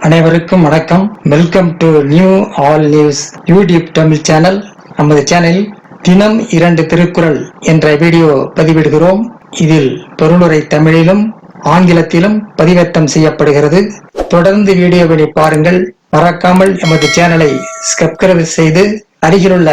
அனைவருக்கும் வணக்கம். Welcome to new all news YouTube Tamil channel. நமது சேனலில் தினம் 2 திருக்குறள் என்ற வீடியோ பதிவிடுகிறோம். இதில் பொருளுரை தமிழிலும் ஆங்கிலத்திலும் பதிவேற்றம் செய்யப்படுகிறது. தொடர்ந்து வீடியோவை பாருங்கள். மறக்காமல் எமது சேனலை சப்ஸ்கிரைப் செய்து அருகிலுள்ள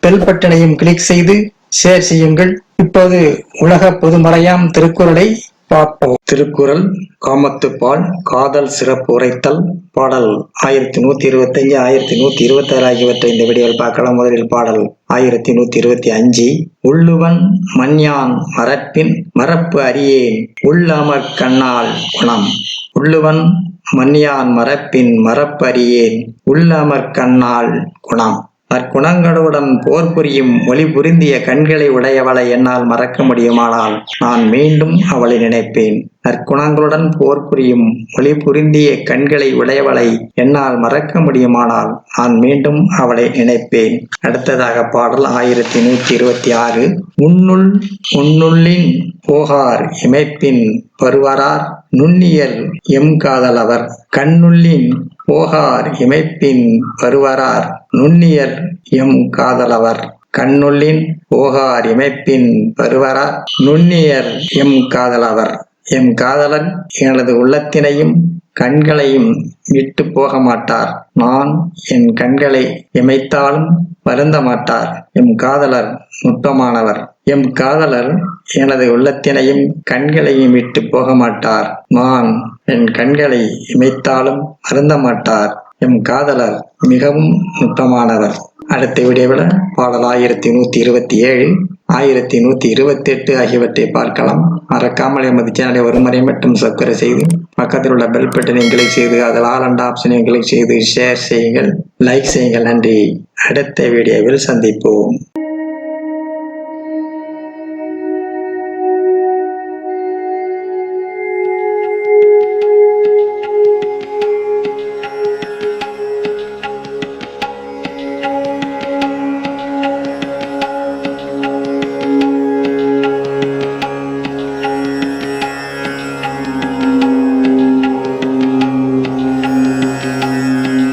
பெல் பட்டனையும் கிளிக் செய்து ஷேர் செய்யுங்கள். இப்போது உலக பொதுமறையாம் திருக்குறளை பார்ப்போம். திருக்குறள் காமத்துப்பால் காதல் சிறப்பு உரைத்தல். பாடல் 1125 1126 ஆகியவற்றை இந்த வீடியோவில் பார்க்கலாம். முதலில் பாடல் 1125. உள்ளுவன் மண்யான் மரப்பின் மரப்பு அறியேன் உள்ளமர் கண்ணால் குணம். உள்ளுவன் மண்யான் மரப்பின் மரப்பு அறியேன் உள்ளமர் கண்ணால் குணம். அக்குணங்களுடன் போர் புரியும் ஒளி புரிந்திய கண்களை உடையவளை என்னால் மறக்க முடியுமானால் நான் மீண்டும் அவளை நினைப்பேன். நற்குணங்களுடன் போர் புரியும் ஒளி புரிந்திய கண்களை உடையவளை என்னால் மறக்க முடியுமானால் நான் மீண்டும் அவளை நினைப்பேன். அடுத்ததாக பாடல் 1126. உன்னுள்ளின் போகார் இமைப்பின் பருவரார் நுண்ணியர் எம் காதலவர். கண்ணுள்ளின் போகார் இமைப்பின் பருவரார் நுண்ணியர் எம் காதலவர். கண்ணுள்ளின் போகார் இமைப்பின் பருவரார் நுண்ணியர் எம் காதலவர். எம் காதலர் எனது உள்ளத்தினையும் கண்களையும் விட்டு போக மாட்டார். நான் என் கண்களை இமைத்தாலும் வருந்த மாட்டார். எம் காதலர் நுட்பமானவர். எம் காதலர் எனது உள்ளத்தினையும் கண்களையும் விட்டு போக மாட்டார். நான் என் கண்களை இமைத்தாலும் வருந்த மாட்டார். எம் காதலர் மிகவும் நுட்பமானவர். அடுத்த வீடியோவில் பாடல் 1127 1128 ஆகியவற்றை பார்க்கலாம். மறக்காமல் எமது சேனலை ஒரு முறை மட்டும் சப்ஸ்கிரைப் செய்து பக்கத்தில் உள்ள பெல் பட்டனை கிளிக் செய்து அதில் ஆல் அண்ட் ஆப்ஷனை கிளிக் செய்து ஷேர் செய்யுங்கள், லைக் செய்யுங்கள். நன்றி. அடுத்த வீடியோவில் சந்திப்போம்.